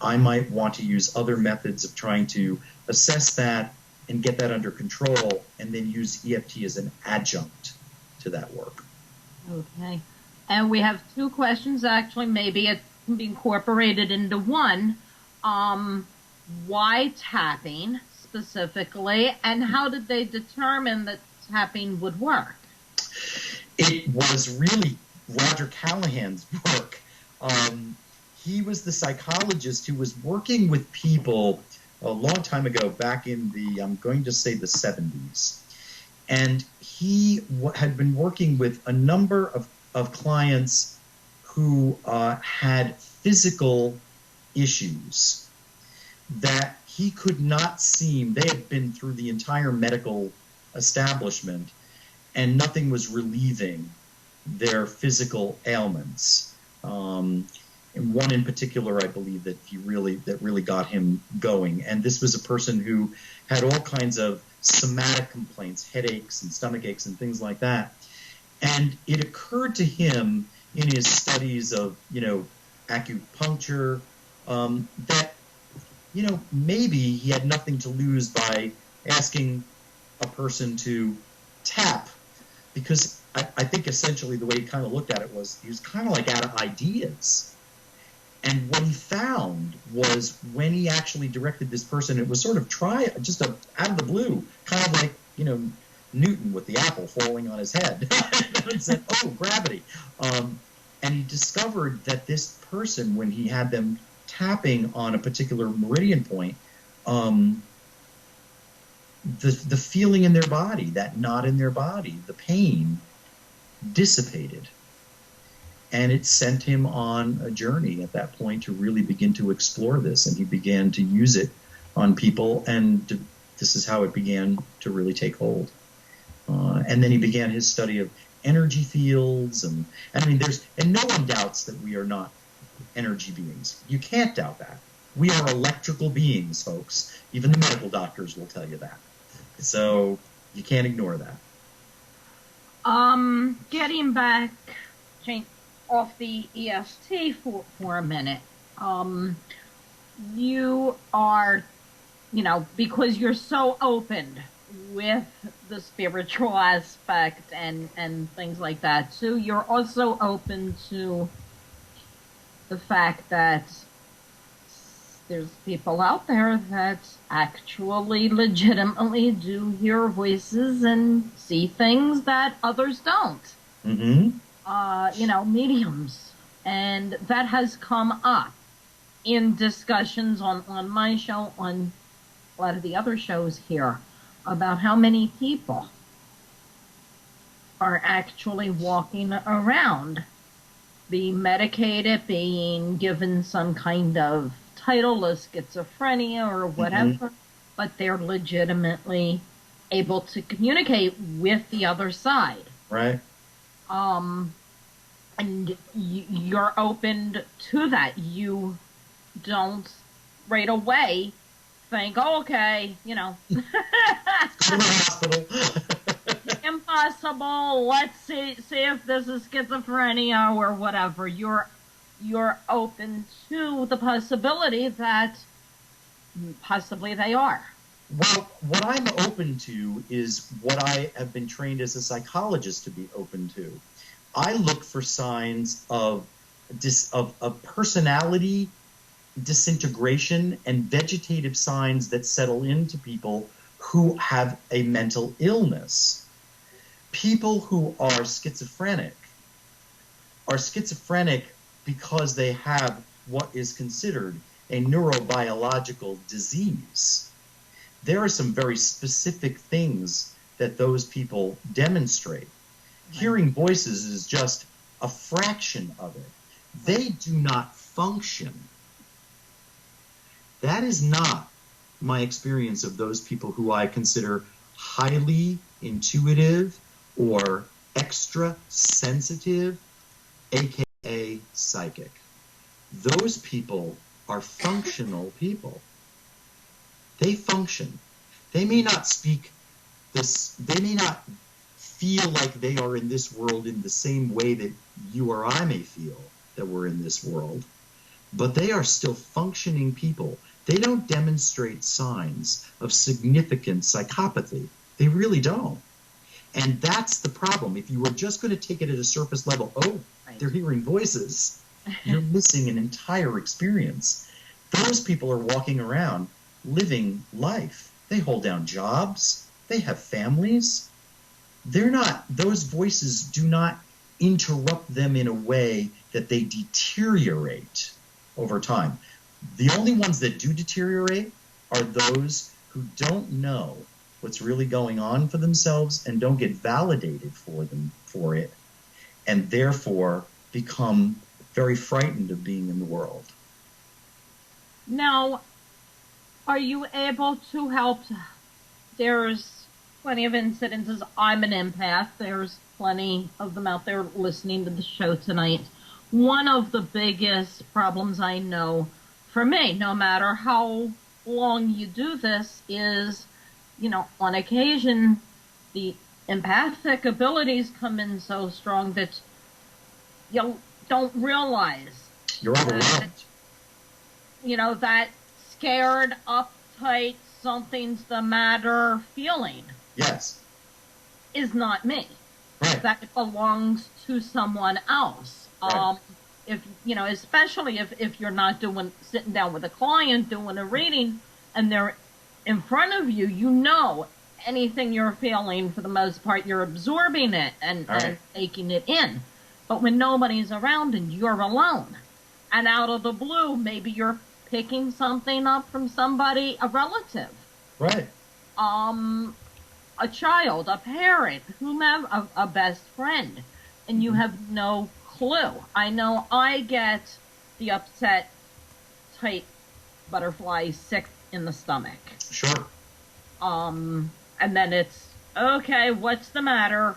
Speaker 2: I might want to use other methods of trying to assess that and get that under control and then use EFT as an adjunct to that work.
Speaker 1: Okay. And we have two questions, actually. Maybe it can be incorporated into one. Why tapping specifically, and how did they determine that tapping would work?
Speaker 2: It was really Roger Callahan's work. He was the psychologist who was working with people a long time ago, back in the, I'm going to say the 70s. And he had been working with a number of clients who had physical issues that he could not seem, they had been through the entire medical establishment and nothing was relieving their physical ailments. And one in particular, I believe, that really got him going. And this was a person who had all kinds of somatic complaints, headaches and stomach aches and things like that. And it occurred to him in his studies of, acupuncture, that, maybe he had nothing to lose by asking a person to tap, because I think essentially the way he kind of looked at it was he was kind of like out of ideas. And what he found was when he actually directed this person, it was sort of just out of the blue, kind of like, Newton with the apple falling on his head. And said, oh, gravity. And he discovered that this person, when he had them tapping on a particular meridian point, the feeling in their body, that knot in their body, the pain dissipated. And it sent him on a journey at that point to really begin to explore this. And he began to use it on people, and this is how it began to really take hold. And then he began his study of energy fields, and no one doubts that we are not energy beings. You can't doubt that. We are electrical beings, folks. Even the medical doctors will tell you that. So you can't ignore that.
Speaker 1: Getting back off the EFT for a minute. You are because you're so open with the spiritual aspect and things like that too, you're also open to the fact that there's people out there that actually legitimately do hear voices and see things that others don't. Mediums. And that has come up in discussions on my show, on a lot of the other shows here, about how many people are actually walking around being medicated, being given some kind of title of schizophrenia or whatever, but they're legitimately able to communicate with the other side.
Speaker 3: Right.
Speaker 1: And you're open to that. You don't right away think, oh, okay, impossible. Let's see if this is schizophrenia or whatever. You're open to the possibility that possibly they are.
Speaker 3: Well, what I'm open to is what I have been trained as a psychologist to be open to. I look for signs of personality disintegration and vegetative signs that settle into people who have a mental illness. People who are schizophrenic because they have what is considered a neurobiological disease. There are some very specific things that those people demonstrate. Hearing voices is just a fraction of it. They do not function. That is not my experience of those people who I consider highly intuitive or extra sensitive, aka psychic. Those people are functional people. They function. They may not speak this, they may not feel like they are in this world in the same way that you or I may feel that we're in this world, but they are still functioning people. They don't demonstrate signs of significant psychopathy. They really don't. And that's the problem. If you were just going to take it at a surface level, they're hearing voices, you're missing an entire experience. Those people are walking around living life. They hold down jobs. They have families. Those voices do not interrupt them in a way that they deteriorate over time. The only ones that do deteriorate are those who don't know what's really going on for themselves and don't get validated for it, and therefore become very frightened of being in the world.
Speaker 1: Now, are you able to help? There's plenty of incidences. I'm an empath. There's plenty of them out there listening to the show tonight. One of the biggest problems I know for me, no matter how long you do this, is, on occasion, the empathic abilities come in so strong that you don't realize.
Speaker 3: You're overwhelmed.
Speaker 1: That scared, uptight, something's the matter feeling.
Speaker 3: Yes.
Speaker 1: Is not me.
Speaker 3: Right.
Speaker 1: That belongs to someone else.
Speaker 3: Right.
Speaker 1: If especially if you're not sitting down with a client doing a reading and they're in front of you, anything you're feeling, for the most part, you're absorbing it and taking it in. But when nobody's around and you're alone, and out of the blue, maybe you're picking something up from somebody, a relative.
Speaker 3: Right.
Speaker 1: A child, a parent, whomever, a best friend, and you have no clue. I know I get the upset, tight butterfly, sick in the stomach.
Speaker 3: Sure.
Speaker 1: And then it's, okay, what's the matter?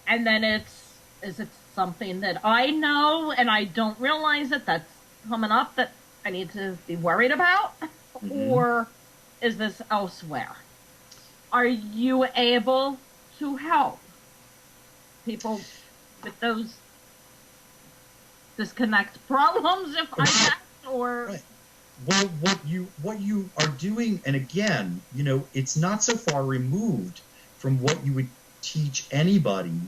Speaker 1: And then is it something that I know and I don't realize that's coming up that I need to be worried about? Or is this elsewhere? Are you able to help people with those disconnect problems, if I can, or...
Speaker 3: Right. Well, what you are doing, and again, it's not so far removed from what you would teach anybody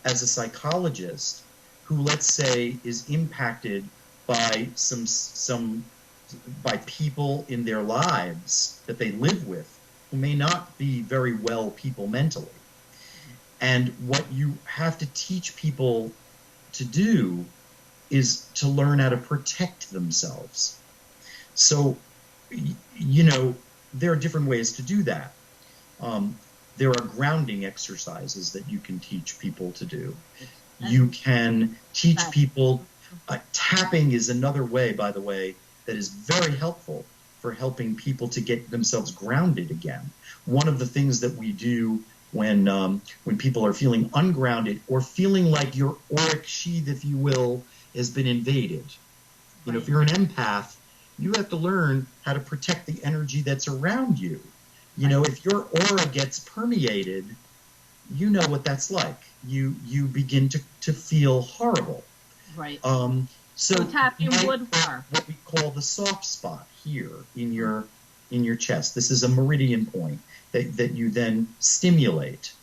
Speaker 3: as a psychologist who, let's say, is impacted by by people in their lives that they live with who may not be very well people mentally. And what you have to teach people to do is to learn how to protect themselves. So, there are different ways to do that. There are grounding exercises that you can teach people to do. You can teach people, tapping is another way, by the way, that is very helpful for helping people to get themselves grounded again. One of the things that we do when people are feeling ungrounded or feeling like your auric sheath, if you will, has been invaded. If you're an empath, you have to learn how to protect the energy that's around you. If your aura gets permeated, you know what that's like. You begin to feel horrible.
Speaker 1: Right.
Speaker 3: So
Speaker 1: tapping would work.
Speaker 3: What we call the soft spot here in your chest. This is a meridian point that you then stimulate,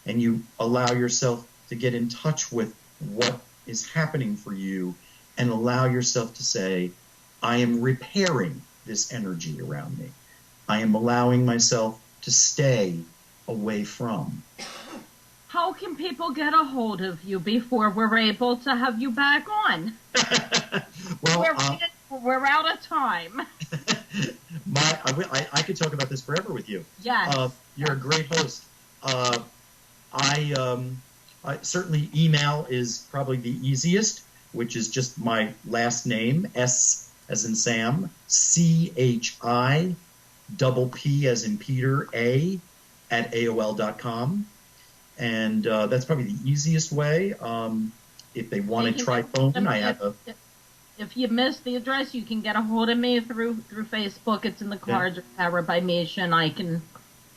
Speaker 3: and you allow yourself to get in touch with what is happening for you, and allow yourself to say, I am repairing this energy around me. I am allowing myself to stay away from.
Speaker 1: How can people get a hold of you before we're able to have you back on?
Speaker 3: Well,
Speaker 1: we're out of time.
Speaker 3: I could talk about this forever with you.
Speaker 1: Yes.
Speaker 3: You're a great host. I certainly email is probably the easiest, which is just my last name, S as in Sam, CHI, double P as in Peter, A, at AOL.com. And that's probably the easiest way. If they want to try phone, I have a...
Speaker 1: If you missed the address, you can get a hold of me through Facebook. It's in the cards, powered by Misha, and I can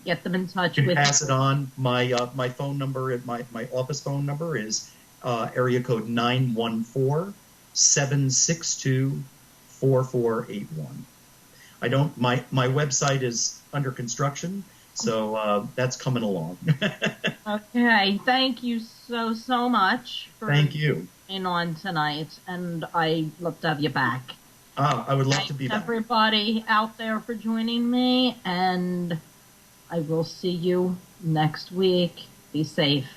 Speaker 1: get them in touch with you.
Speaker 3: Pass it on. My phone number, my office phone number is area code 914-762-4481. My website is under construction, so that's coming along.
Speaker 1: Okay, thank you so much for
Speaker 3: being
Speaker 1: on tonight, and I love to have you back.
Speaker 3: I would love to be back.
Speaker 1: Everybody out there for joining me, and I will see you next week. Be safe.